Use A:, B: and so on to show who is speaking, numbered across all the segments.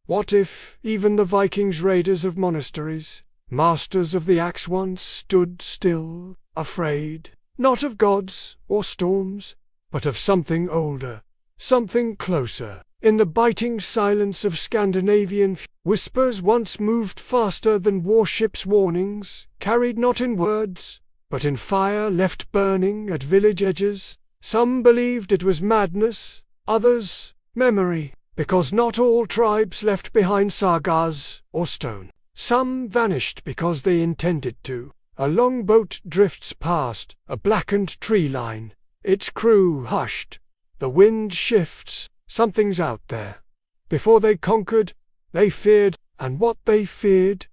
A: What if even the Vikings, raiders of monasteries, masters of the axe, once stood still, afraid, not of gods or storms, but of something older, something closer? In the biting silence of Scandinavian whispers once moved faster than warships' warnings, carried not in words, but in fire left burning at village edges. Some believed it was madness, others memory, because not all tribes left behind sagas or stone. Some vanished because they intended to. A longboat drifts past a blackened tree line, its crew hushed. The wind shifts, something's out there. Before they conquered, they feared, and what they feared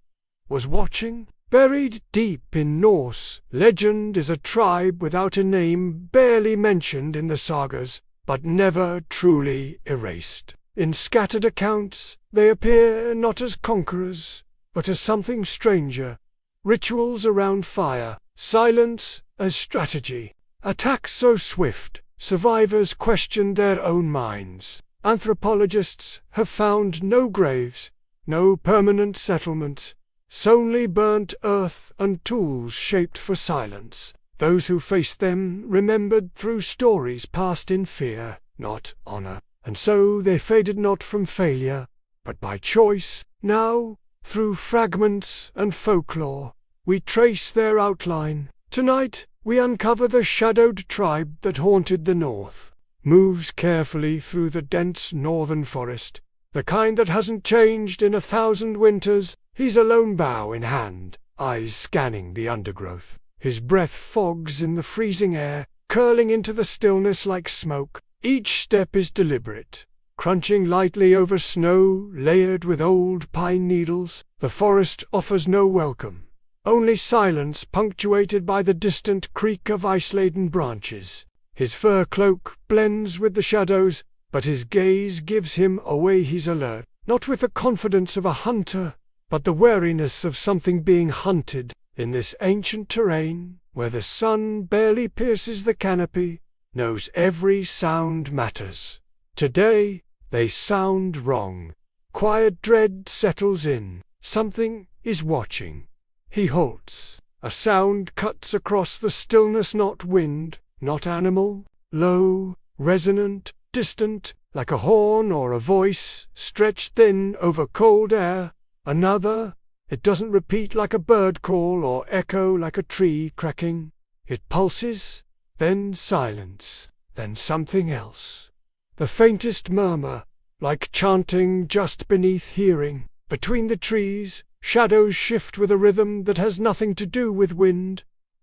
A: was watching. Buried deep in Norse legend is a tribe without a name, barely mentioned in the sagas, but never truly erased. In scattered accounts, they appear not as conquerors, but as something stranger. Rituals around fire, silence as strategy. Attacks so swift, survivors questioned their own minds. Anthropologists have found no graves, no permanent settlements, solely burnt earth and tools shaped for silence. Those who faced them remembered through stories passed in fear, not honor, and so they faded not from failure, but by choice. Now, through fragments and folklore, we trace their outline. Tonight, we uncover the shadowed tribe that haunted the north, moves carefully through the dense northern forest, the kind that hasn't changed in 1,000 winters. He's alone, bow in hand, eyes scanning the undergrowth. His breath fogs in the freezing air, curling into the stillness like smoke. Each step is deliberate, crunching lightly over snow layered with old pine needles. The forest offers no welcome, only silence punctuated by the distant creak of ice-laden branches. His fur cloak blends with the shadows, but his gaze gives him away. He's alert, not with the confidence of a hunter, but the wariness of something being hunted. In this ancient terrain, where the sun barely pierces the canopy, knows every sound matters. Today, they sound wrong. Quiet dread settles in. Something is watching. He halts. A sound cuts across the stillness, not wind, not animal, low, resonant, distant, like a horn or a voice stretched thin over cold air. Another. It doesn't repeat like a bird call or echo like a tree cracking. It pulses, then silence, then something else. The faintest murmur, like chanting just beneath hearing. Between the trees, shadows shift with a rhythm that has nothing to do with wind.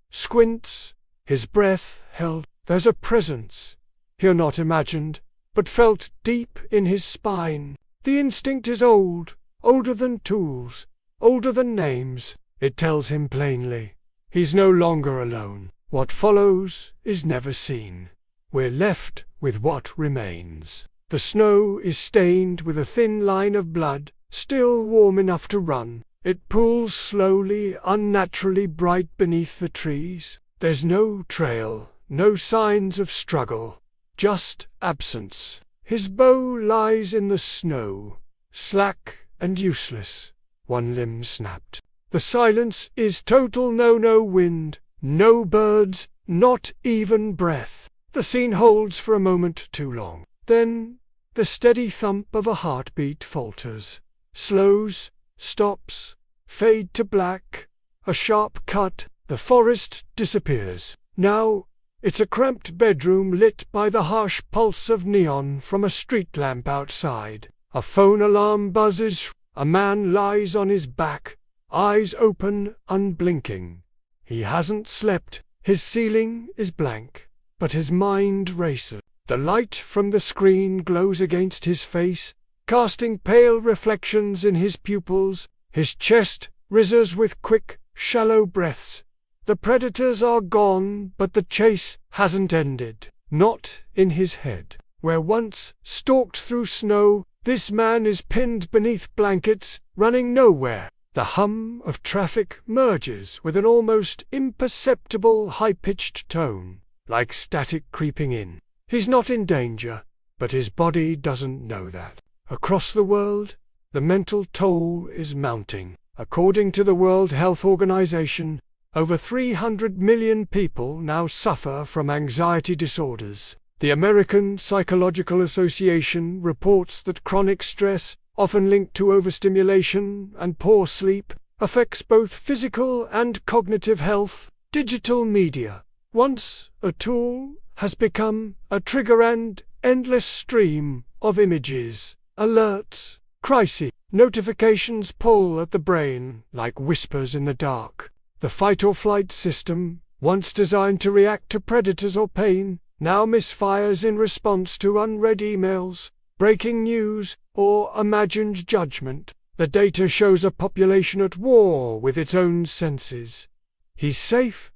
A: Squints, his breath held. There's a presence, here not imagined, but felt deep in his spine. The instinct is old, older than tools, older than names. It tells him plainly. He's no longer alone. What follows is never seen. We're left with what remains. The snow is stained with a thin line of blood, still warm enough to run. It pools slowly, unnaturally bright beneath the trees. There's no trail, no signs of struggle, just absence. His bow lies in the snow, slack and useless. One limb snapped. The silence is total. No wind, no birds, not even breath. The scene holds for a moment too long. Then the steady thump of a heartbeat falters, slows, stops, fade to black. A sharp cut. The forest disappears. Now it's a cramped bedroom lit by the harsh pulse of neon from a street lamp outside. A phone alarm buzzes. A man lies on his back, eyes open, unblinking. He hasn't slept. His ceiling is blank, but his mind races. The light from the screen glows against his face, casting pale reflections in his pupils. His chest rises with quick, shallow breaths. The predators are gone, but the chase hasn't ended. Not in his head. Where once stalked through snow, this man is pinned beneath blankets, running nowhere. The hum of traffic merges with an almost imperceptible high-pitched tone, like static creeping in. He's not in danger, but his body doesn't know that. Across the world, The mental toll is mounting. According to the World Health Organization, over 300 million people now suffer from anxiety disorders. The American Psychological Association reports that chronic stress, often linked to overstimulation and poor sleep, affects both physical and cognitive health. Digital media, once a tool, has become a trigger and endless stream of images, alerts, crises. Notifications pull at the brain like whispers in the dark. The fight-or-flight system, once designed to react to predators or pain, now misfires in response to unread emails, breaking news, or imagined judgment. The data shows a population at war with its own senses. He's safe,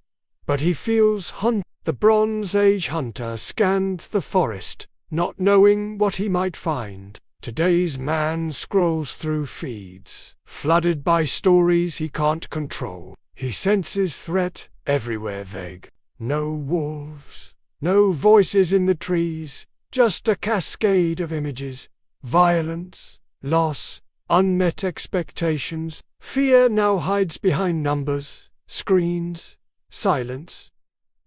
A: but he feels hunted. The Bronze Age hunter scanned the forest, not knowing what he might find. Today's man scrolls through feeds, flooded by stories he can't control. He senses threat everywhere vague. No wolves, no voices in the trees, just a cascade of images. Violence, loss, unmet expectations. Fear now hides behind numbers, screens, silence.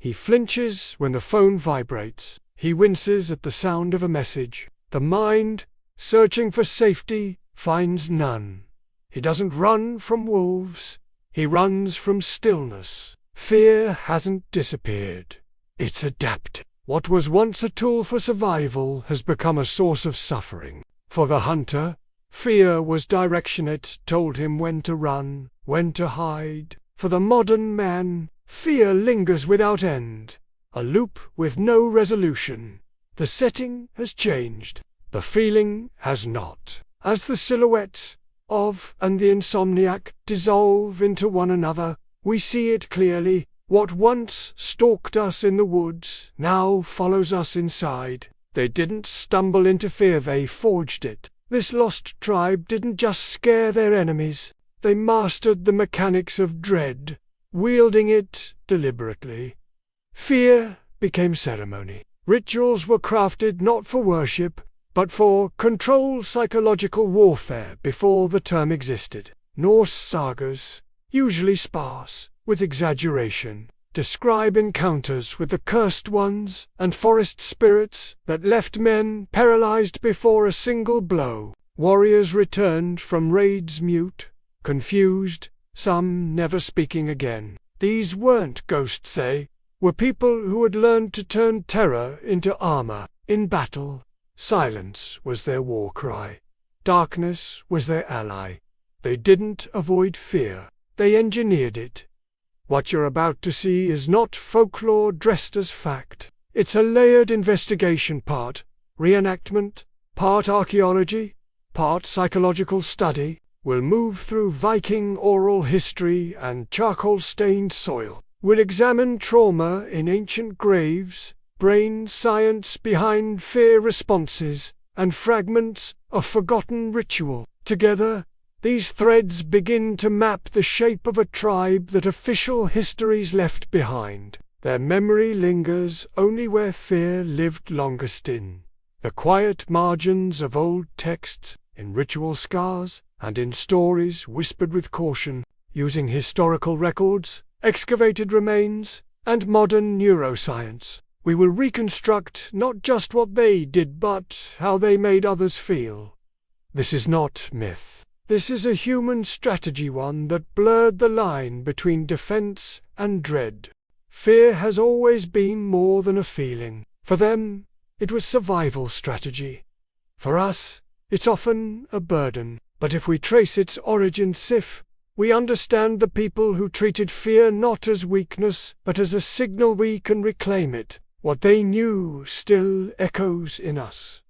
A: He flinches when the phone vibrates. He winces at the sound of a message. The mind, searching for safety, finds none. He doesn't run from wolves. He runs from stillness. Fear hasn't disappeared. It's adapted. What was once a tool for survival has become a source of suffering. For the hunter, fear was direction. It told him when to run, when to hide. For the modern man, fear lingers without end, a loop with no resolution. The setting has changed. The feeling has not. As the silhouettes of and the insomniac dissolve into one another, we see it clearly. What once stalked us in the woods now follows us inside. They didn't stumble into fear, they forged it. This lost tribe didn't just scare their enemies, they mastered the mechanics of dread, wielding it deliberately. Fear became ceremony. Rituals were crafted not for worship, but for control. Psychological warfare before the term existed. Norse sagas, usually sparse, with exaggeration, describe encounters with the cursed ones and forest spirits that left men paralyzed before a single blow. Warriors returned from raids mute, confused, some never speaking again. These weren't ghosts, they were people who had learned to turn terror into armor. In battle, silence was their war cry. Darkness was their ally. They didn't avoid fear, they engineered it. What you're about to see is not folklore dressed as fact. It's a layered investigation, part reenactment, part archaeology, part psychological study. We'll move through Viking oral history and charcoal-stained soil. We'll examine trauma in ancient graves, brain science behind fear responses, and fragments of forgotten ritual. Together, these threads begin to map the shape of a tribe that official histories left behind. Their memory lingers only where fear lived longest, in the quiet margins of old texts, in ritual scars, and in stories whispered with caution. Using historical records, excavated remains, and modern neuroscience, we will reconstruct not just what they did but how they made others feel. This is not myth. This is a human strategy, one that blurred the line between defense and dread. Fear has always been more than a feeling. For them, it was survival strategy. For us, it's often a burden. But if we trace its origin, we understand the people who treated fear not as weakness, but as a signal we can reclaim it. What they knew still echoes in us.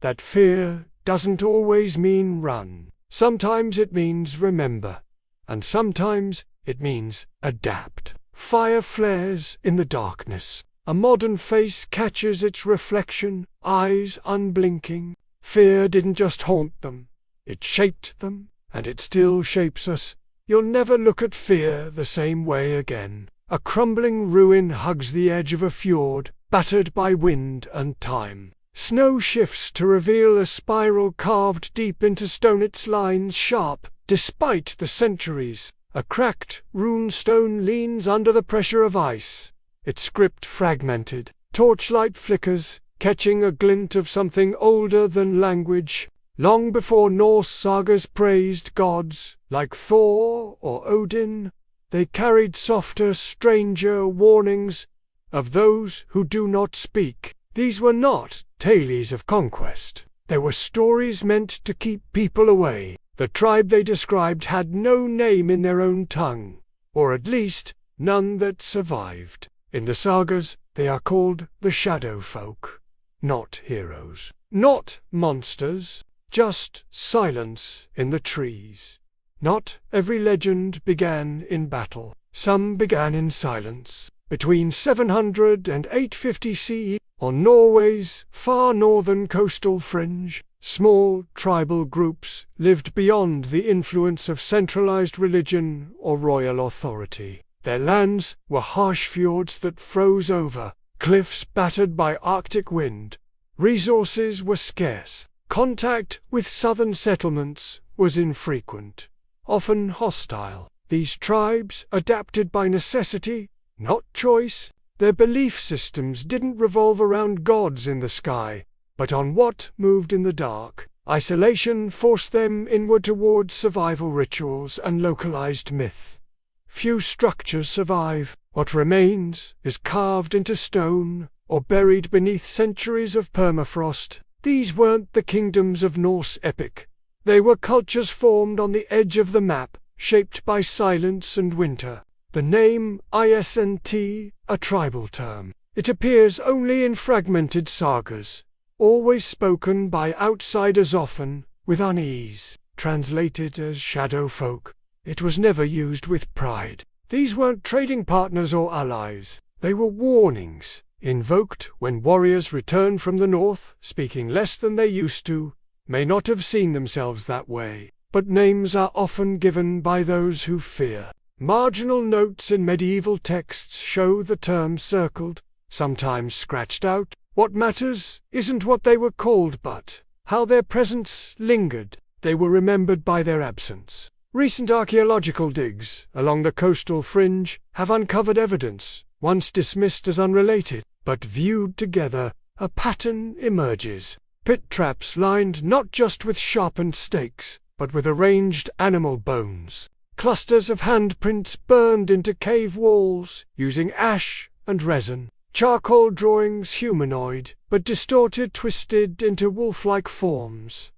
A: That fear doesn't always mean run. Sometimes it means remember. And sometimes it means adapt. Fire flares in the darkness. A modern face catches its reflection, eyes unblinking. Fear didn't just haunt them. It shaped them, and it still shapes us. You'll never look at fear the same way again. A crumbling ruin hugs the edge of a fjord, battered by wind and time. Snow shifts to reveal a spiral carved deep into stone, its lines sharp, despite the centuries. A cracked rune stone leans under the pressure of ice, its script fragmented. Torchlight flickers, catching a glint of something older than language. Long before Norse sagas praised gods, like Thor or Odin, they carried softer, stranger warnings of those who do not speak. These were not tales of conquest. They were stories meant to keep people away. The tribe they described had no name in their own tongue, or at least none that survived. In the sagas, they are called the shadow folk. Not heroes, not monsters, just silence in the trees. Not every legend began in battle. Some began in silence. Between 700 and 850 CE, on Norway's far northern coastal fringe, small tribal groups lived beyond the influence of centralized religion or royal authority. Their lands were harsh fjords that froze over, cliffs battered by Arctic wind. Resources were scarce. Contact with southern settlements was infrequent, often hostile. These tribes adapted by necessity, not choice. Their belief systems didn't revolve around gods in the sky, but on what moved in the dark. Isolation forced them inward towards survival rituals and localized myth. Few structures survive. What remains is carved into stone or buried beneath centuries of permafrost. These weren't the kingdoms of Norse epic. They were cultures formed on the edge of the map, shaped by silence and winter. The name Isnt, a tribal term. It appears only in fragmented sagas, always spoken by outsiders, often with unease. Translated as shadow folk, it was never used with pride. These weren't trading partners or allies. They were warnings, invoked when warriors returned from the north, speaking less than they used to, may not have seen themselves that way. But names are often given by those who fear. Marginal notes in medieval texts show the terms circled, sometimes scratched out. What matters isn't what they were called, but how their presence lingered. They were remembered by their absence. Recent archaeological digs along the coastal fringe have uncovered evidence, once dismissed as unrelated, but viewed together, a pattern emerges. Pit traps lined not just with sharpened stakes, but with arranged animal bones. Clusters of handprints burned into cave walls, using ash and resin. Charcoal drawings humanoid, but distorted, twisted into wolf-like forms.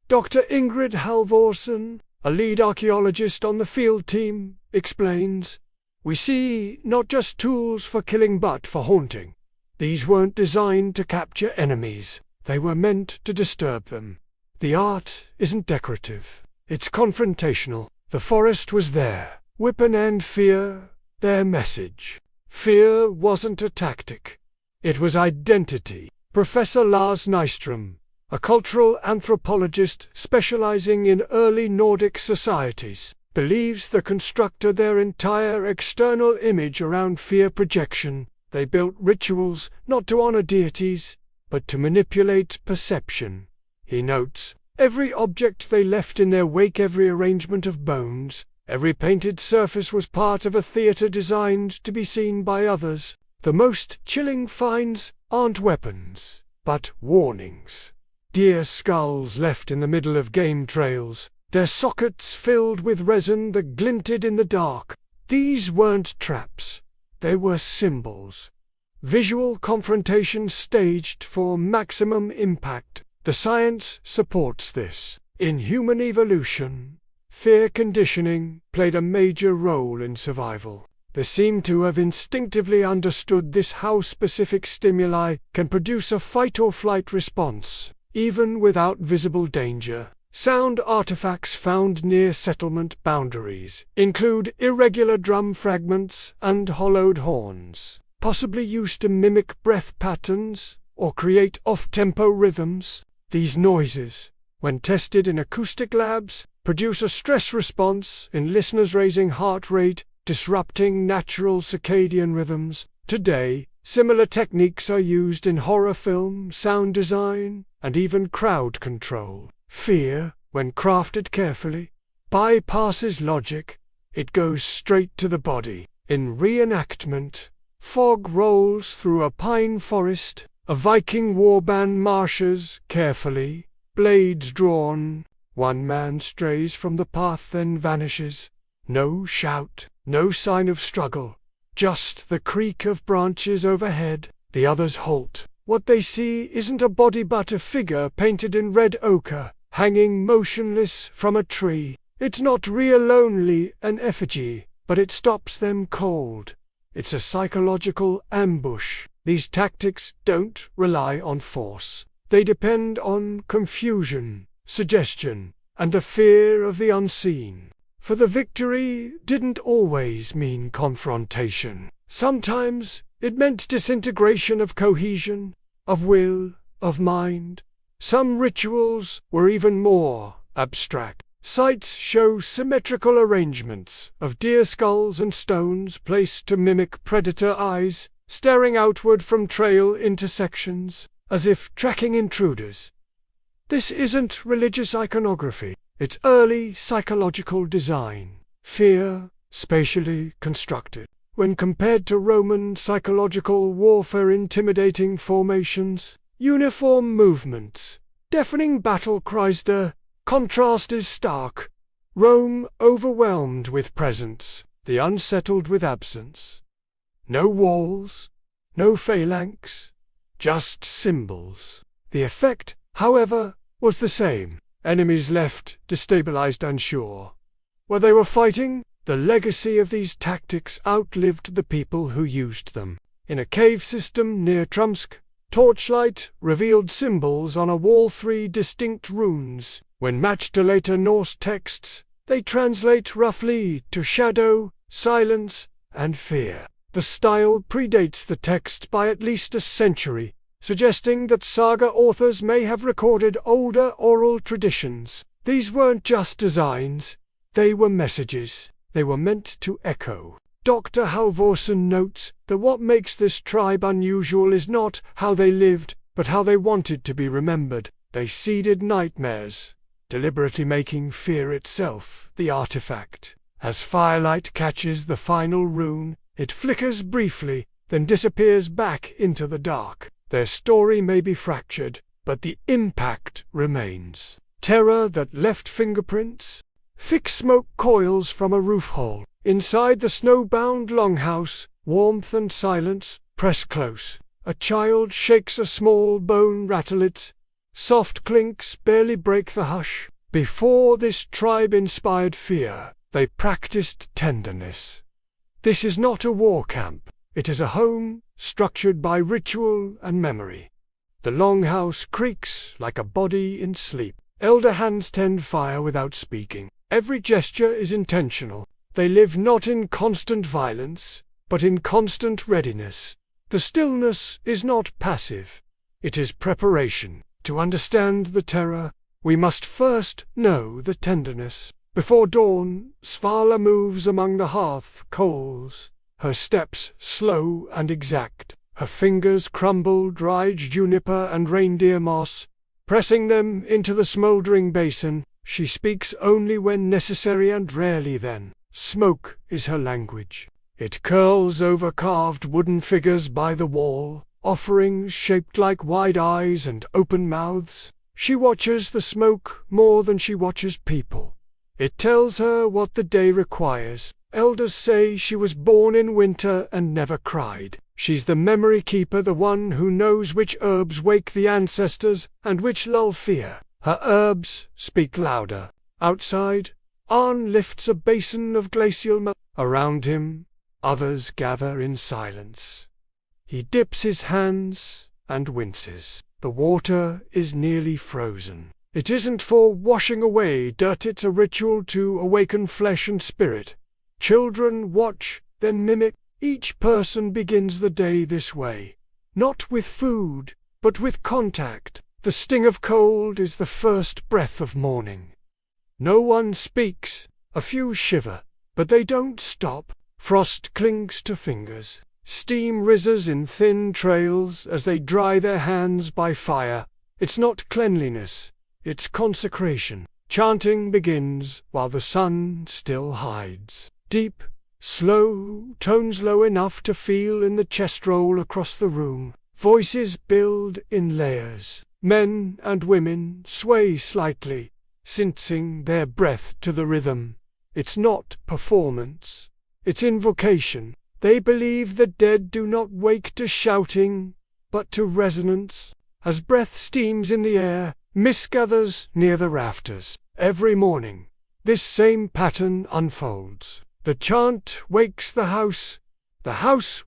A: Dr. Ingrid Halvorsen, a lead archaeologist on the field team, explains, "We see not just tools for killing but for haunting. These weren't designed to capture enemies. They were meant to disturb them. The art isn't decorative. It's confrontational. The forest was there. Weapon and fear, their message. Fear wasn't a tactic. It was identity." Professor Lars Nystrom, a cultural anthropologist specializing in early Nordic societies, believes the constructed their entire external image around fear projection. They built rituals not to honor deities, but to manipulate perception. He notes, every object they left in their wake, every arrangement of bones, every painted surface was part of a theater designed to be seen by others. The most chilling finds aren't weapons, but warnings. Deer skulls left in the middle of game trails, their sockets filled with resin that glinted in the dark. These weren't traps. They were symbols. Visual confrontation staged for maximum impact. The science supports this. In human evolution, fear conditioning played a major role in survival. They seem to have instinctively understood this, how specific stimuli can produce a fight-or-flight response, even without visible danger. Sound artifacts found near settlement boundaries include irregular drum fragments and hollowed horns, possibly used to mimic breath patterns or create off-tempo rhythms. These noises, when tested in acoustic labs, produce a stress response in listeners, raising heart rate, disrupting natural circadian rhythms. Today, Similar techniques are used in horror film, sound design, and even crowd control. Fear, when crafted carefully, bypasses logic. It goes straight to the body. In reenactment, fog rolls through a pine forest. A Viking warband marches carefully, blades drawn. One man strays from the path, then vanishes. No shout, no sign of struggle. Just the creak of branches overhead. The others halt. What they see isn't a body but a figure painted in red ochre, hanging motionless from a tree. It's not real, only an effigy, but it stops them cold. It's a psychological ambush. These tactics don't rely on force. They depend on confusion, suggestion, and the fear of the unseen. For the victory didn't always mean confrontation. Sometimes it meant disintegration of cohesion, of will, of mind. Some rituals were even more abstract. Sites show symmetrical arrangements of deer skulls and stones placed to mimic predator eyes, staring outward from trail intersections, as if tracking intruders. This isn't religious iconography. It's early psychological design. Fear, spatially constructed. When compared to Roman psychological warfare, intimidating formations, uniform movements, deafening battle cries, the contrast is stark. Rome overwhelmed with presence, the unsettled with absence. No walls, no phalanx, just symbols. The effect, however, was the same. Enemies left destabilized and unsure. Where they were fighting, the legacy of these tactics outlived the people who used them. In a cave system near Trumsk, torchlight revealed symbols on a wall, 3 distinct runes. When matched to later Norse texts, they translate roughly to shadow, silence, and fear. The style predates the text by at least a century, suggesting that saga authors may have recorded older oral traditions. These weren't just designs, they were messages. They were meant to echo. Dr. Halvorsen notes that what makes this tribe unusual is not how they lived, but how they wanted to be remembered. They seeded nightmares, deliberately making fear itself the artifact. As firelight catches the final rune, it flickers briefly, then disappears back into the dark. Their story may be fractured, but the impact remains. Terror that left fingerprints. Thick smoke coils from a roof hole. Inside the snowbound longhouse, warmth and silence press close. A child shakes a small bone rattle. Its soft clinks barely break the hush. Before this tribe inspired fear, they practiced tenderness. This is not a war camp. It is a home, structured by ritual and memory. The longhouse creaks like a body in sleep. Elder hands tend fire without speaking. Every gesture is intentional. They live not in constant violence, but in constant readiness. The stillness is not passive. It is preparation. To understand the terror, we must first know the tenderness. Before dawn, Svala moves among the hearth coals. Her steps slow and exact. Her fingers crumble dried juniper and reindeer moss, pressing them into the smoldering basin. She speaks only when necessary and rarely then. Smoke is her language. It curls over carved wooden figures by the wall, offerings shaped like wide eyes and open mouths. She watches the smoke more than she watches people. It tells her what the day requires. Elders say she was born in winter and never cried. She's the memory keeper, the one who knows which herbs wake the ancestors and which lull fear. Her herbs speak louder. Outside, Arn lifts a basin of glacial milk. Around him, others gather in silence. He dips his hands and winces. The water is nearly frozen. It isn't for washing away dirt, it's a ritual to awaken flesh and spirit. Children watch, then mimic. Each person begins the day this way. Not with food, but with contact. The sting of cold is the first breath of morning. No one speaks. A few shiver, but they don't stop. Frost clings to fingers. Steam rises in thin trails as they dry their hands by fire. It's not cleanliness, it's consecration. Chanting begins while the sun still hides. Deep, slow, tones low enough to feel in the chest roll across the room. Voices build in layers. Men and women sway slightly, sensing their breath to the rhythm. It's not performance, it's invocation. They believe the dead do not wake to shouting, but to resonance. As breath steams in the air, mist gathers near the rafters. Every morning, this same pattern unfolds. The chant wakes the house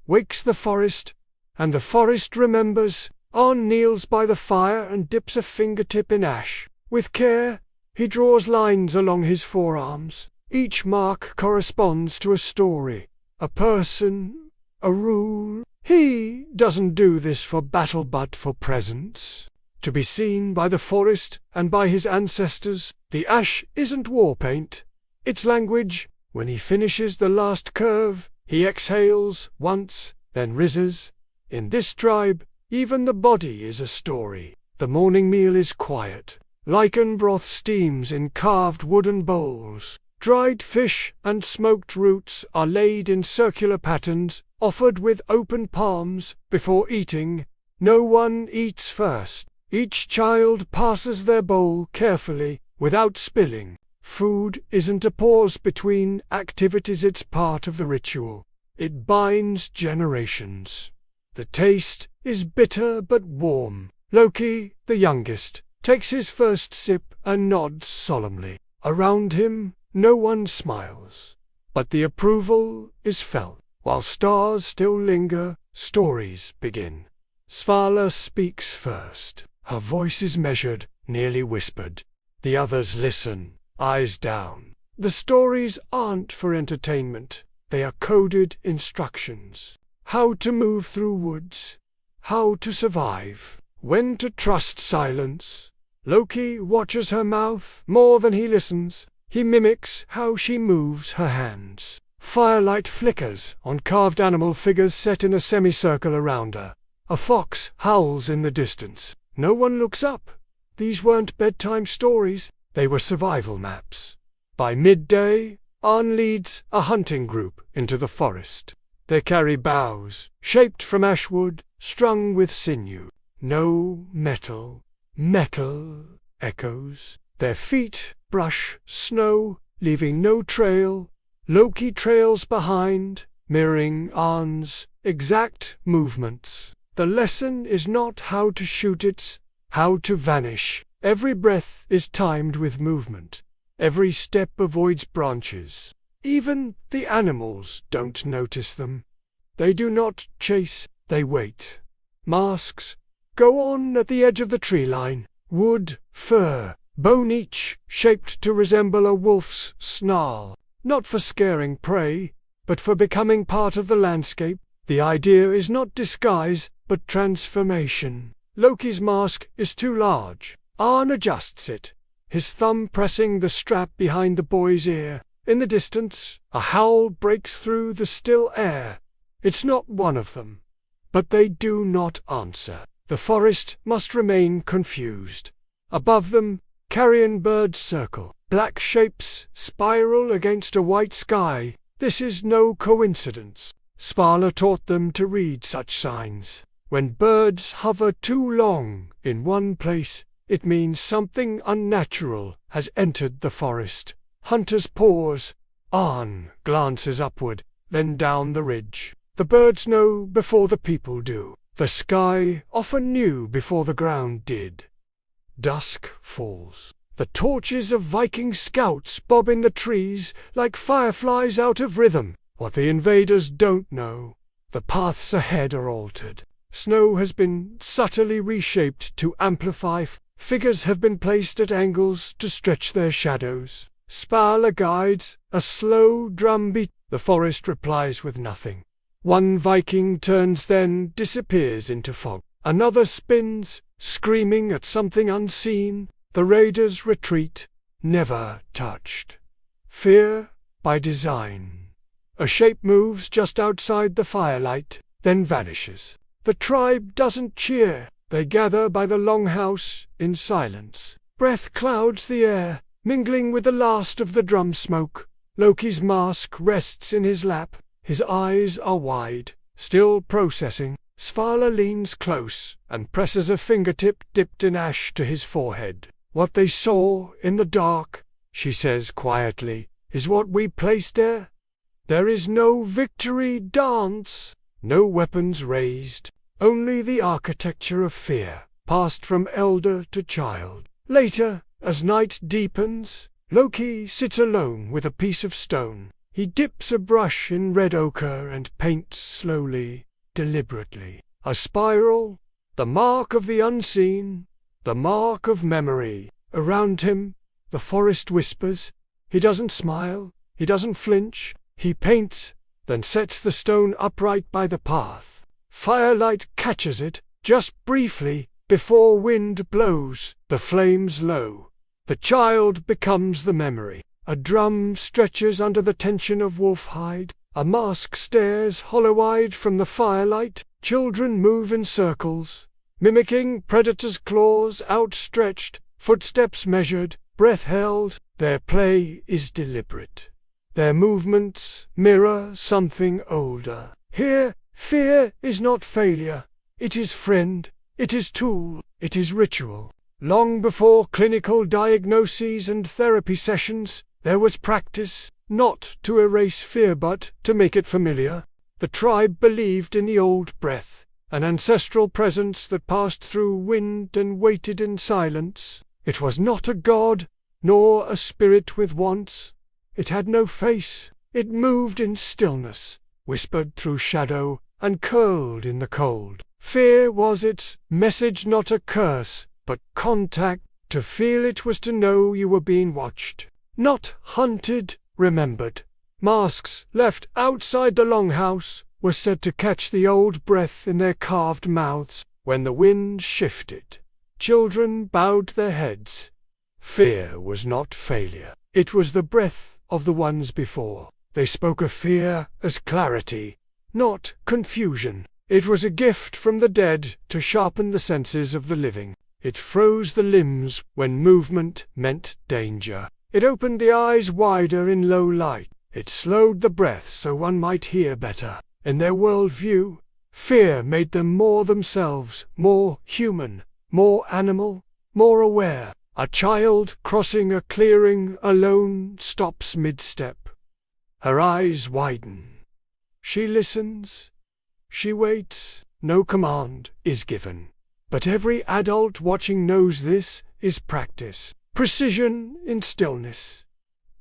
A: wakes the forest, and the forest remembers. On kneels by the fire and dips a fingertip in ash. With care, he draws lines along his forearms. Each mark corresponds to a story, a person, a rule. He doesn't do this for battle but for presence. To be seen by the forest and by his ancestors. The ash isn't war paint, it's language. When he finishes the last curve, he exhales once, then rises. In this tribe, even the body is a story. The morning meal is quiet. Lichen broth steams in carved wooden bowls. Dried fish and smoked roots are laid in circular patterns, offered with open palms. Before eating, no one eats first. Each child passes their bowl carefully, without spilling. Food isn't a pause between activities, it's part of the ritual. It binds generations. The taste is bitter but warm. Loki, the youngest, takes his first sip and nods solemnly. Around him, no one smiles, but the approval is felt. While stars still linger, stories begin. Svala speaks first. Her voice is measured, nearly whispered. The others listen, eyes down. The stories aren't for entertainment. They are coded instructions. How to move through woods. How to survive. When to trust silence. Loki watches her mouth more than he listens. He mimics how she moves her hands. Firelight flickers on carved animal figures set in a semicircle around her. A fox howls in the distance. No one looks up. These weren't bedtime stories, they were survival maps. By midday, Arn leads a hunting group into the forest. They carry bows, shaped from ash wood, strung with sinew. No metal. Metal echoes. Their feet brush snow, leaving no trail. Loki trails behind, mirroring Arn's exact movements. The lesson is not how to shoot, it's how to vanish. Every breath is timed with movement. Every step avoids branches. Even the animals don't notice them. They do not chase, they wait. Masks go on at the edge of the tree line. Wood, fur, bone, each shaped to resemble a wolf's snarl. Not for scaring prey, but for becoming part of the landscape. The idea is not disguise, but transformation. Loki's mask is too large. Arn adjusts it, his thumb pressing the strap behind the boy's ear. In the distance, a howl breaks through the still air. It's not one of them. But they do not answer. The forest must remain confused. Above them, carrion birds circle. Black shapes spiral against a white sky. This is no coincidence. Svala taught them to read such signs. When birds hover too long in one place, it means something unnatural has entered the forest. Hunters pause. Arn glances upward, then down the ridge. The birds know before the people do. The sky often knew before the ground did. Dusk falls. The torches of Viking scouts bob in the trees like fireflies out of rhythm. What the invaders don't know, the paths ahead are altered. Snow has been subtly reshaped to amplify. Figures have been placed at angles to stretch their shadows. Spala guides, a slow drumbeat. The forest replies with nothing. One Viking turns, then disappears into fog. Another spins, screaming at something unseen. The raiders retreat, never touched. Fear by design. A shape moves just outside the firelight. then vanishes. The tribe doesn't cheer. They gather by the longhouse in silence. Breath clouds the air, mingling with the last of the drum smoke. Loki's mask rests in his lap. His eyes are wide, still processing. Svala leans close and presses a fingertip dipped in ash to his forehead. "What they saw in the dark," she says quietly, "is what we placed there. There is no victory dance, no weapons raised, only the architecture of fear, passed from elder to child." Later, as night deepens, Loki sits alone with a piece of stone. He dips a brush in red ochre and paints slowly, deliberately. A spiral, the mark of the unseen, the mark of memory. Around him, the forest whispers. He doesn't smile, he doesn't flinch. He paints, then sets the stone upright by the path. Firelight catches it, just briefly, before wind blows the flames low. The child becomes the memory. A drum stretches under the tension of wolf hide. A mask stares hollow-eyed from the firelight. Children move in circles, mimicking predators' claws outstretched, footsteps measured, breath held. Their play is deliberate. Their movements mirror something older. Here, fear is not failure. It is friend, it is tool, it is ritual. Long before clinical diagnoses and therapy sessions, there was practice, not to erase fear but to make it familiar. The tribe believed in the old breath, an ancestral presence that passed through wind and waited in silence. It was not a god, nor a spirit with wants. It had no face. It moved in stillness, whispered through shadow, and curled in the cold. Fear was its message, not a curse, but contact. To feel it was to know you were being watched, not hunted, remembered. Masks left outside the longhouse were said to catch the old breath in their carved mouths when the wind shifted. Children bowed their heads. Fear was not failure. It was the breath of the ones before. They spoke of fear as clarity, not confusion. It was a gift from the dead to sharpen the senses of the living. It froze the limbs when movement meant danger. It opened the eyes wider in low light. It slowed the breath so one might hear better. In their worldview, fear made them more themselves, more human, more animal, more aware. A child crossing a clearing alone stops mid-step. Her eyes widen. She listens. She waits. No command is given. But every adult watching knows this is practice. Precision in stillness.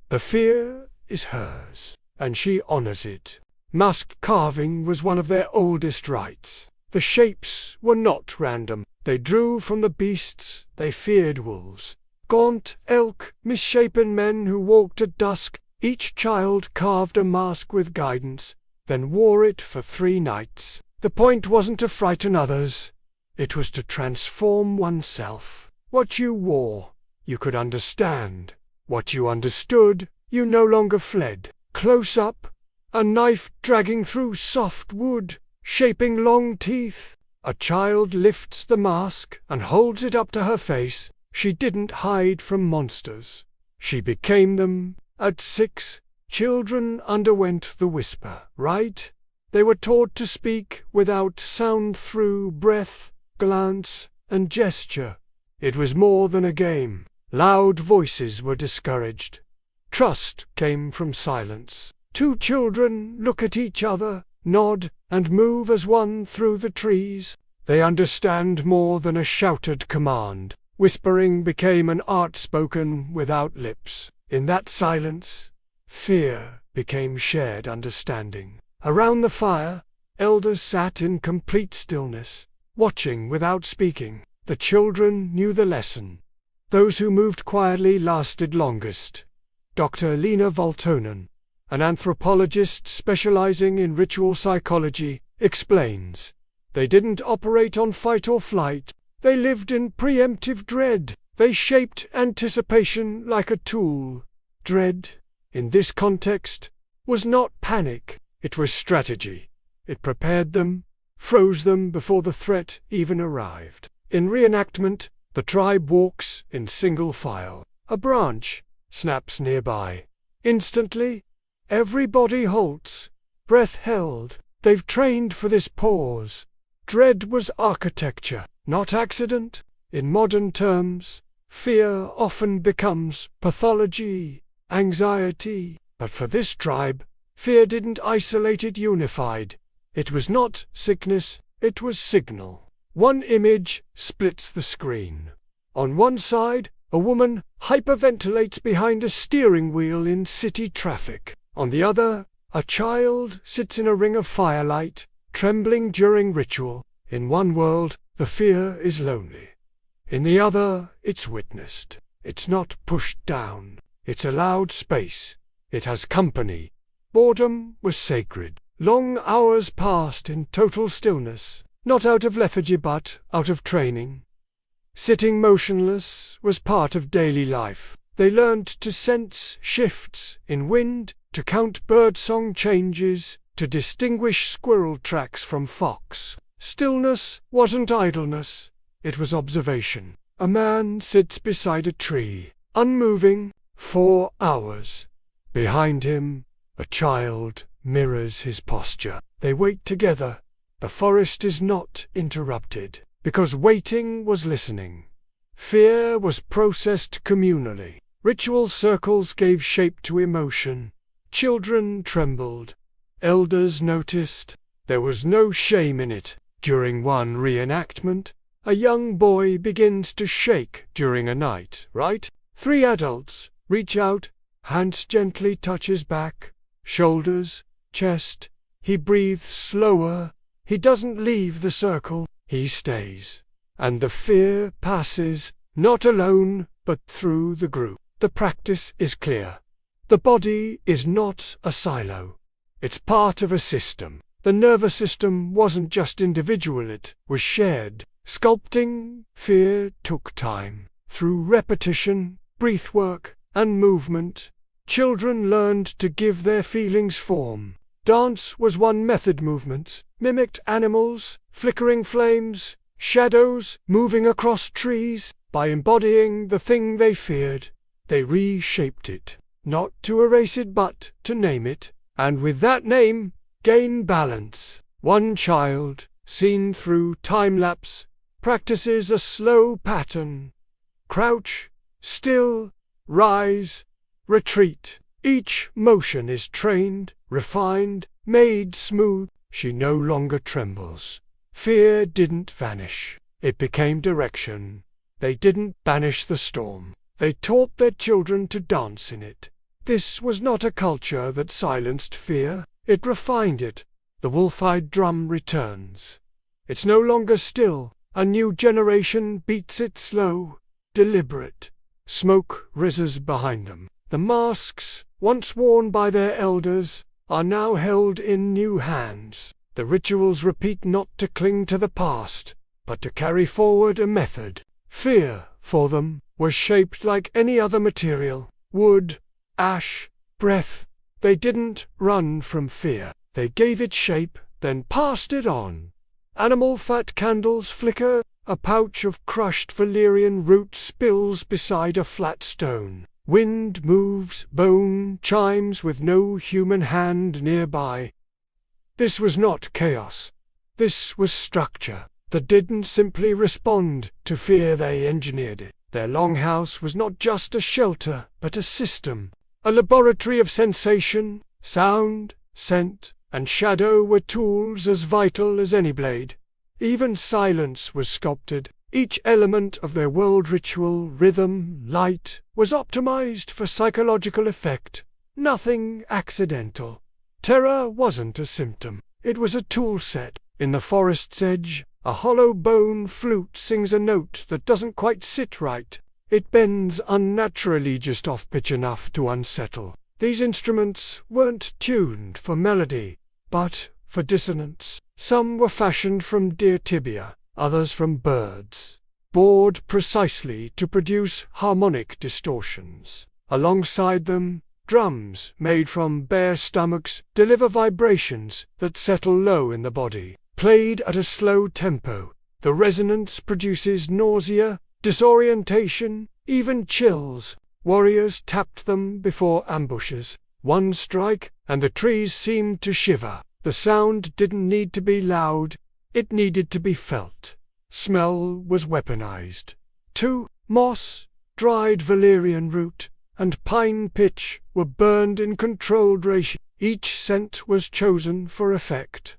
A: The fear is hers, and she honors it. Mask carving was one of their oldest rites. The shapes were not random. They drew from the beasts they feared: wolves, gaunt elk, misshapen men who walked at dusk. Each child carved a mask with guidance, then wore it for 3 nights. The point wasn't to frighten others. It was to transform oneself. What you wore, you could understand. What you understood, you no longer fled. Close up, a knife dragging through soft wood, shaping long teeth. A child lifts the mask and holds it up to her face. She didn't hide from monsters. She became them. At 6, children underwent the whisper, right? They were taught to speak without sound through breath, glance, and gesture. It was more than a game. Loud voices were discouraged. Trust came from silence. 2 children look at each other, nod, and move as one through the trees. They understand more than a shouted command. Whispering became an art spoken without lips. In that silence, fear became shared understanding. Around the fire, elders sat in complete stillness, watching without speaking. The children knew the lesson. Those who moved quietly lasted longest. Dr. Lena Voltonen, an anthropologist specializing in ritual psychology, explains. They didn't operate on fight or flight. They lived in preemptive dread. They shaped anticipation like a tool. Dread, in this context, was not panic. It was strategy. It prepared them, froze them before the threat even arrived. In reenactment, the tribe walks in single file. A branch snaps nearby. Instantly, everybody halts, breath held. They've trained for this pause. Dread was architecture, not accident. In modern terms, fear often becomes pathology, anxiety. But for this tribe, fear didn't isolate it, unified. It was not sickness, it was signal. One image splits the screen. On one side, a woman hyperventilates behind a steering wheel in city traffic. On the other, a child sits in a ring of firelight, trembling during ritual. In one world, the fear is lonely. In the other, it's witnessed. It's not pushed down. It's allowed space. It has company. Boredom was sacred. Long hours passed in total stillness, not out of lethargy but out of training. Sitting motionless was part of daily life. They learned to sense shifts in wind, to count birdsong changes, to distinguish squirrel tracks from fox. Stillness wasn't idleness, it was observation. A man sits beside a tree, unmoving, for hours. Behind him, a child mirrors his posture. They wait together. The forest is not interrupted, because waiting was listening. Fear was processed communally. Ritual circles gave shape to emotion. Children trembled. Elders noticed. There was no shame in it. During one reenactment, a young boy begins to shake during a night, right? 3 adults reach out, hands gently touch his back, shoulders, chest. He breathes slower. He doesn't leave the circle. He stays. And the fear passes, not alone, but through the group. The practice is clear. The body is not a silo. It's part of a system. The nervous system wasn't just individual, it was shared. Sculpting fear took time. Through repetition, breathwork, and movement, children learned to give their feelings form. Dance was one method. Movement mimicked animals, flickering flames, shadows moving across trees. By embodying the thing they feared, they reshaped it, not to erase it but to name it, and with that name, gain balance. One child, seen through time-lapse, practices a slow pattern. Crouch, still, rise, retreat. Each motion is trained, refined, made smooth. She no longer trembles. Fear didn't vanish. It became direction. They didn't banish the storm. They taught their children to dance in it. This was not a culture that silenced fear. It refined it. The wolf-eyed drum returns. It's no longer still. A new generation beats it slow, deliberate. Smoke rises behind them. The masks, once worn by their elders, are now held in new hands. The rituals repeat, not to cling to the past, but to carry forward a method. Fear, for them, was shaped like any other material. Wood, ash, breath. They didn't run from fear. They gave it shape, then passed it on. Animal fat candles flicker. A pouch of crushed valerian root spills beside a flat stone. Wind moves, bone chimes with no human hand nearby. This was not chaos. This was structure. They didn't simply respond to fear, they engineered it. Their longhouse was not just a shelter, but a system. A laboratory of sensation, sound, scent, and shadow were tools as vital as any blade. Even silence was sculpted. Each element of their world ritual, rhythm, light, was optimized for psychological effect. Nothing accidental. Terror wasn't a symptom. It was a tool set. In the forest's edge, a hollow bone flute sings a note that doesn't quite sit right. It bends unnaturally, just off pitch enough to unsettle. These instruments weren't tuned for melody, but for dissonance. Some were fashioned from deer tibia, others from birds, bored precisely to produce harmonic distortions. Alongside them, drums made from bear stomachs deliver vibrations that settle low in the body. played at a slow tempo. The resonance produces nausea, disorientation, even chills. Warriors tapped them before ambushes. One strike, and the trees seemed to shiver. The sound didn't need to be loud, it needed to be felt. Smell was weaponized. 2. Moss, dried valerian root, and pine pitch were burned in controlled ratio. Each scent was chosen for effect.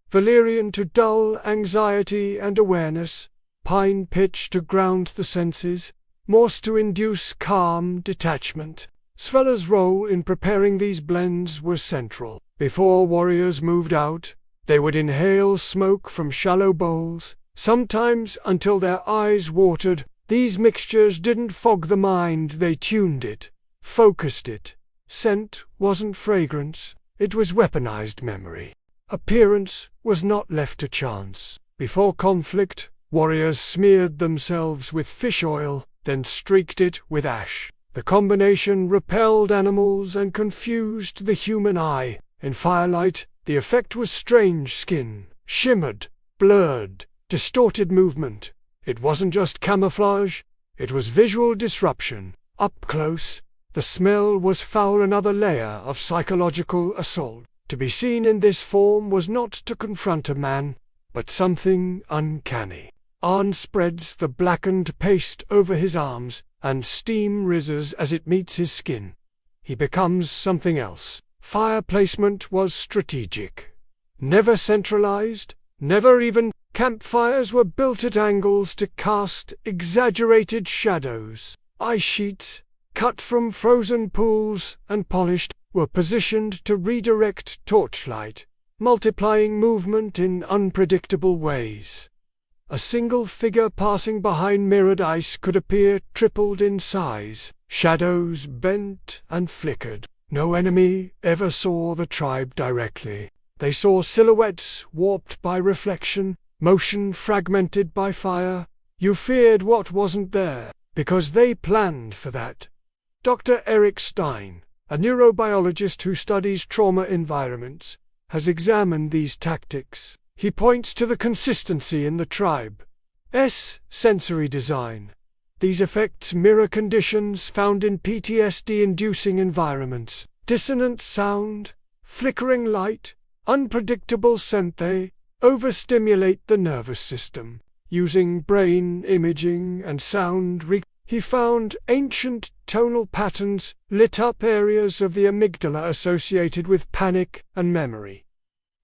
A: Valerian to dull anxiety and awareness, pine pitch to ground the senses, moss to induce calm detachment. Svela's role in preparing these blends was central. Before warriors moved out, they would inhale smoke from shallow bowls, sometimes until their eyes watered. These mixtures didn't fog the mind, they tuned it, focused it. Scent wasn't fragrance, it was weaponized memory. Appearance was not left to chance. Before conflict, warriors smeared themselves with fish oil, then streaked it with ash. The combination repelled animals and confused the human eye. In firelight, the effect was strange skin, shimmered, blurred, distorted movement. It wasn't just camouflage, it was visual disruption. Up close, the smell was foul, another layer of psychological assault. To be seen in this form was not to confront a man, but something uncanny. Arn spreads the blackened paste over his arms, and steam rises as it meets his skin. He becomes something else. Fire placement was strategic. Never centralized, never even. Campfires were built at angles to cast exaggerated shadows. Ice sheets, cut from frozen pools and polished, were positioned to redirect torchlight, multiplying movement in unpredictable ways. A single figure passing behind mirrored ice could appear tripled in size. Shadows bent and flickered. No enemy ever saw the tribe directly. They saw silhouettes warped by reflection, motion fragmented by fire. You feared what wasn't there, because they planned for that. Dr. Eric Stein, a neurobiologist who studies trauma environments, has examined these tactics. He points to the consistency in the tribe's sensory design. These effects mirror conditions found in PTSD-inducing environments. Dissonant sound, flickering light, unpredictable scent. They overstimulate the nervous system. Using brain imaging and sound he found ancient tonal patterns lit up areas of the amygdala associated with panic and memory.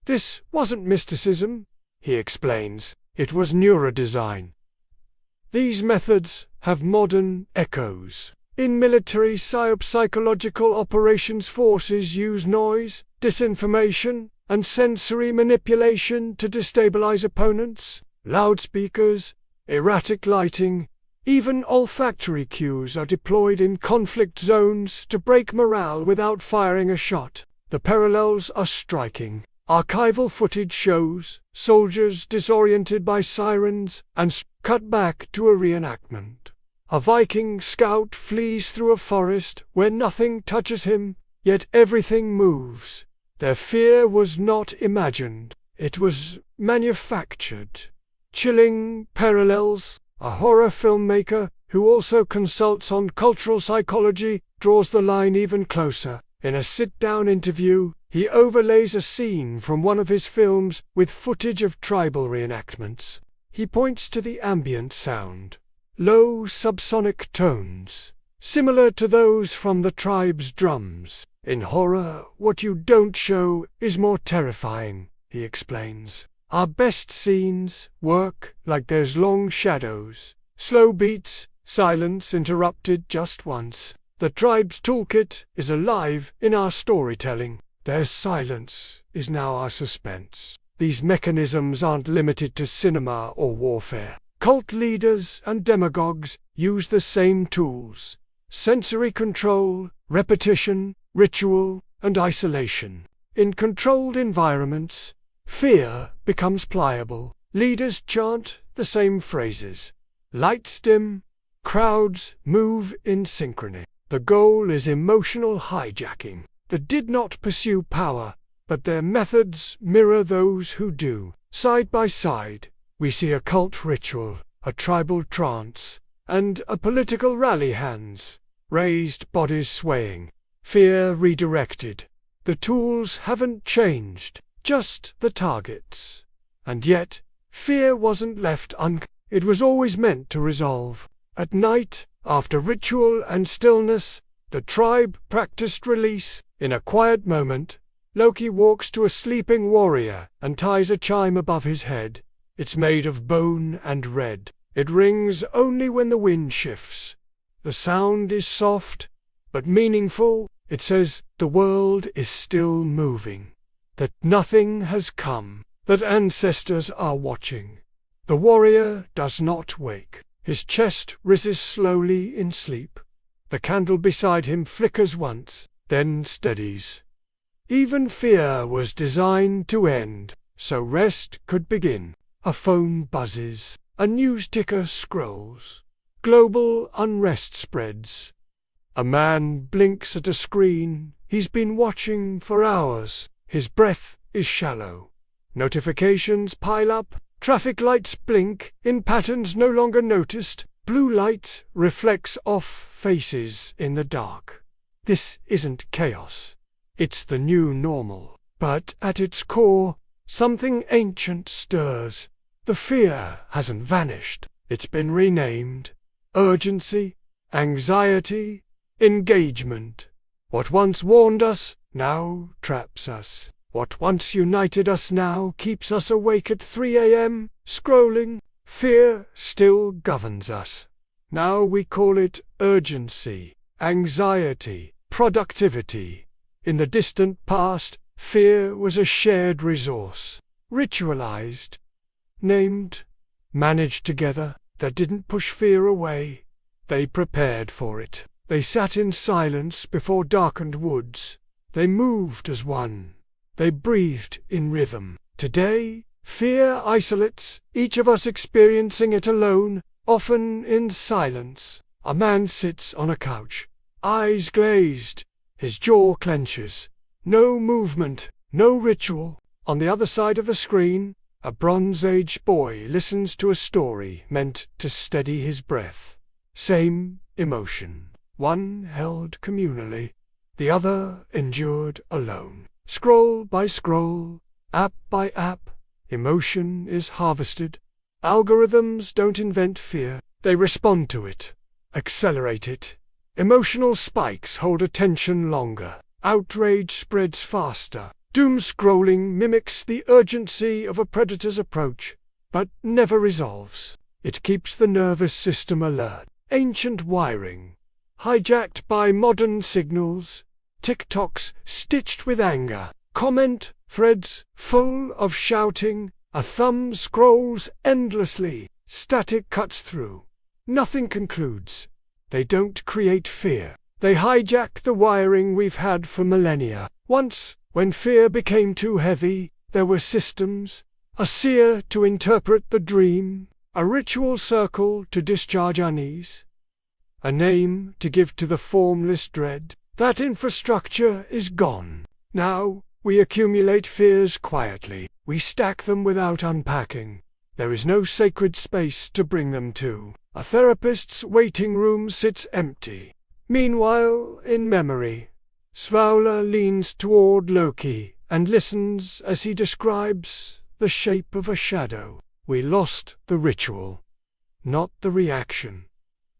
A: This wasn't mysticism, he explains, it was neurodesign. These methods have modern echoes. In military psychological operations, forces use noise, disinformation, and sensory manipulation to destabilize opponents. Loudspeakers, erratic lighting, even olfactory cues are deployed in conflict zones to break morale without firing a shot. The parallels are striking. Archival footage shows soldiers disoriented by sirens and cut back to a reenactment. A Viking scout flees through a forest where nothing touches him, yet everything moves. Their fear was not imagined, it was manufactured. Chilling parallels. A horror filmmaker, who also consults on cultural psychology, draws the line even closer. In a sit-down interview, he overlays a scene from one of his films with footage of tribal reenactments. He points to the ambient sound. Low subsonic tones, similar to those from the tribe's drums. In horror, what you don't show is more terrifying, he explains. Our best scenes work like there's long shadows, slow beats, silence interrupted just once. The tribe's toolkit is alive in our storytelling. Their silence is now our suspense. These mechanisms aren't limited to cinema or warfare. Cult leaders and demagogues use the same tools: sensory control, repetition, ritual, and isolation. In controlled environments, fear becomes pliable. Leaders chant the same phrases. Lights dim, crowds move in synchrony. The goal is emotional hijacking. They did not pursue power, but their methods mirror those who do. Side by side, we see a cult ritual, a tribal trance, and a political rally, hands raised, bodies swaying, fear redirected. The tools haven't changed, just the targets. And yet, fear wasn't left it was always meant to resolve. At night, after ritual and stillness, the tribe practiced release. In a quiet moment, Loki walks to a sleeping warrior and ties a chime above his head. It's made of bone and red. It rings only when the wind shifts. The sound is soft, but meaningful. It says the world is still moving, that nothing has come, that ancestors are watching. The warrior does not wake. His chest rises slowly in sleep. The candle beside him flickers once, then steadies. Even fear was designed to end, so rest could begin. A phone buzzes, a news ticker scrolls. Global unrest spreads. A man blinks at a screen. He's been watching for hours. His breath is shallow. Notifications pile up. Traffic lights blink in patterns no longer noticed. Blue light reflects off faces in the dark. This isn't chaos. It's the new normal. But at its core, something ancient stirs. The fear hasn't vanished. It's been renamed. Urgency, anxiety, engagement. What once warned us, now traps us. What once united us now keeps us awake at 3 a.m., scrolling. Fear still governs us. Now we call it urgency, anxiety, productivity. In the distant past, fear was a shared resource, ritualized, named, managed together. They didn't push fear away. They prepared for it. They sat in silence before darkened woods. They moved as one. They breathed in rhythm. Today, fear isolates, each of us experiencing it alone, often in silence. A man sits on a couch, eyes glazed, his jaw clenches. No movement, no ritual. On the other side of the screen, a Bronze Age boy listens to a story meant to steady his breath. Same emotion. One held communally, the other endured alone. Scroll by scroll, app by app, emotion is harvested. Algorithms don't invent fear, they respond to it, accelerate it. Emotional spikes hold attention longer. Outrage spreads faster. Doom scrolling mimics the urgency of a predator's approach, but never resolves. It keeps the nervous system alert. Ancient wiring, hijacked by modern signals. TikToks stitched with anger. Comment threads full of shouting. A thumb scrolls endlessly. Static cuts through. Nothing concludes. They don't create fear. They hijack the wiring we've had for millennia. Once, when fear became too heavy, there were systems. A seer to interpret the dream. A ritual circle to discharge unease. A name to give to the formless dread. That infrastructure is gone. Now, we accumulate fears quietly. We stack them without unpacking. There is no sacred space to bring them to. A therapist's waiting room sits empty. Meanwhile, in memory, Svaula leans toward Loki and listens as he describes the shape of a shadow. We lost the ritual, not the reaction.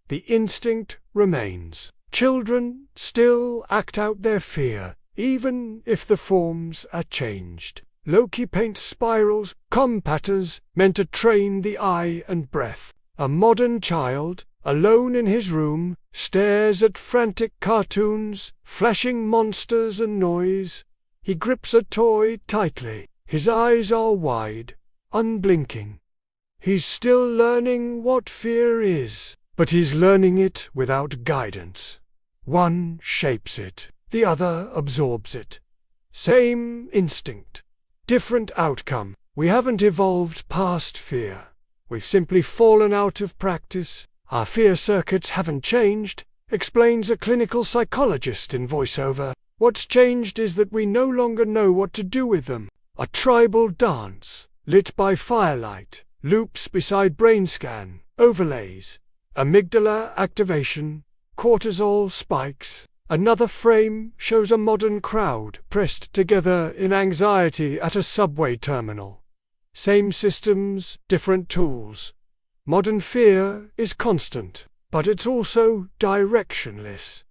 A: The instinct remains. Children still act out their fear, even if the forms are changed. Loki paints spirals, patterns meant to train the eye and breath. A modern child, alone in his room, stares at frantic cartoons, flashing monsters and noise. He grips a toy tightly. His eyes are wide, unblinking. He's still learning what fear is, but he's learning it without guidance. One shapes it, the other absorbs it. Same instinct, different outcome. We haven't evolved past fear. We've simply fallen out of practice. Our fear circuits haven't changed, explains a clinical psychologist in voiceover. What's changed is that we no longer know what to do with them. A tribal dance, lit by firelight, loops beside brain scan, overlays, amygdala activation, cortisol spikes. Another frame shows a modern crowd pressed together in anxiety at a subway terminal. Same systems, different tools. Modern fear is constant, but it's also directionless.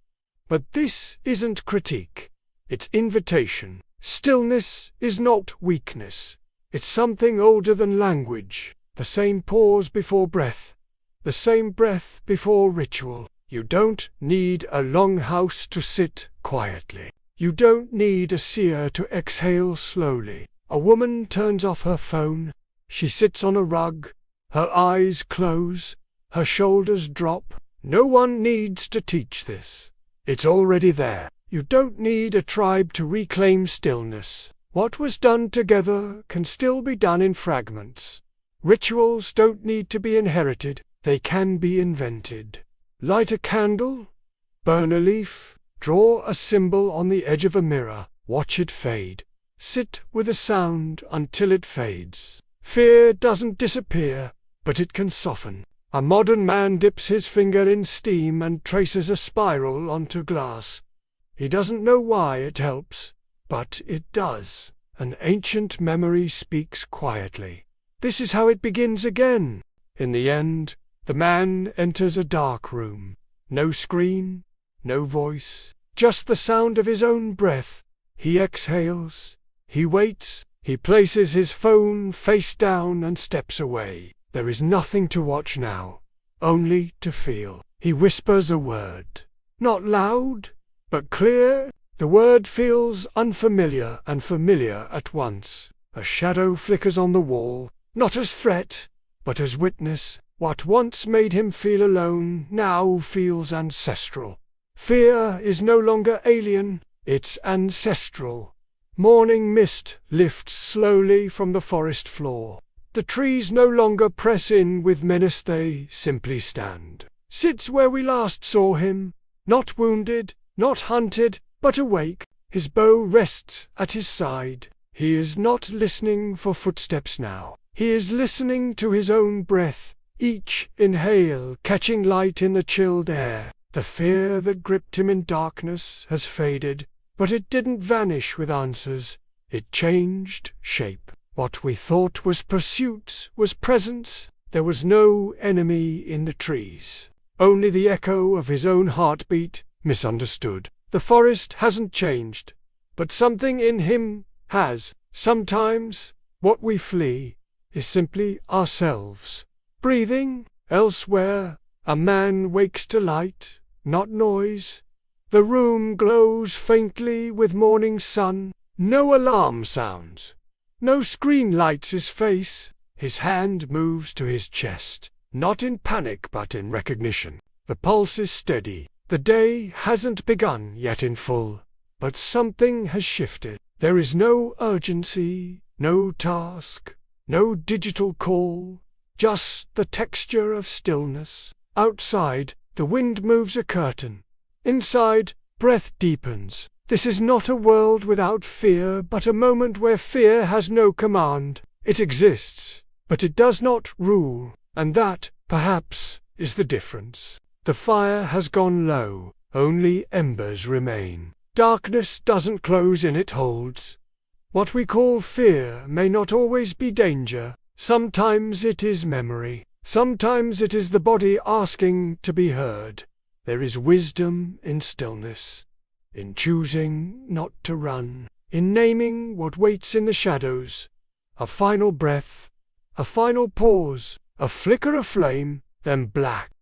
A: But this isn't critique. It's invitation. Stillness is not weakness. It's something older than language. The same pause before breath. The same breath before ritual. You don't need a longhouse to sit quietly. You don't need a seer to exhale slowly. A woman turns off her phone. She sits on a rug. Her eyes close. Her shoulders drop. No one needs to teach this. It's already there. You don't need a tribe to reclaim stillness. What was done together can still be done in fragments. Rituals don't need to be inherited. They can be invented. Light a candle, burn a leaf, draw a symbol on the edge of a mirror, watch it fade. Sit with a sound until it fades. Fear doesn't disappear, but it can soften. A modern man dips his finger in steam and traces a spiral onto glass. He doesn't know why it helps, but it does. An ancient memory speaks quietly. This is how it begins again. In the end, the man enters a dark room. No screen, no voice, just the sound of his own breath. He exhales. He waits. He places his phone face down and steps away. There is nothing to watch now, only to feel. He whispers a word. Not loud, but clear. The word feels unfamiliar and familiar at once. A shadow flickers on the wall, not as threat, but as witness. What once made him feel alone now feels ancestral. Fear is no longer alien, it's ancestral. Morning mist lifts slowly from the forest floor. The trees no longer press in with menace, they simply stand. Sits where we last saw him, not wounded, not hunted, but awake. His bow rests at his side. He is not listening for footsteps now. He is listening to his own breath. Each inhale catching light in the chilled air. The fear that gripped him in darkness has faded, but it didn't vanish with answers. It changed shape. What we thought was pursuit was presence. There was no enemy in the trees. Only the echo of his own heartbeat, misunderstood. The forest hasn't changed, but something in him has. Sometimes, what we flee is simply ourselves. Breathing elsewhere, a man wakes to light, not noise. The room glows faintly with morning sun. No alarm sounds. No screen lights his face. His hand moves to his chest, not in panic but in recognition. The pulse is steady. The day hasn't begun yet in full, but something has shifted. There is no urgency, no task, no digital call. Just the texture of stillness. Outside, the wind moves a curtain. Inside, breath deepens. This is not a world without fear, but a moment where fear has no command. It exists, but it does not rule, and that, perhaps, is the difference. The fire has gone low, only embers remain. Darkness doesn't close in, it holds. What we call fear may not always be danger. Sometimes it is memory. Sometimes it is the body asking to be heard. There is wisdom in stillness, in choosing not to run, in naming what waits in the shadows. A final breath, a final pause, a flicker of flame, then black.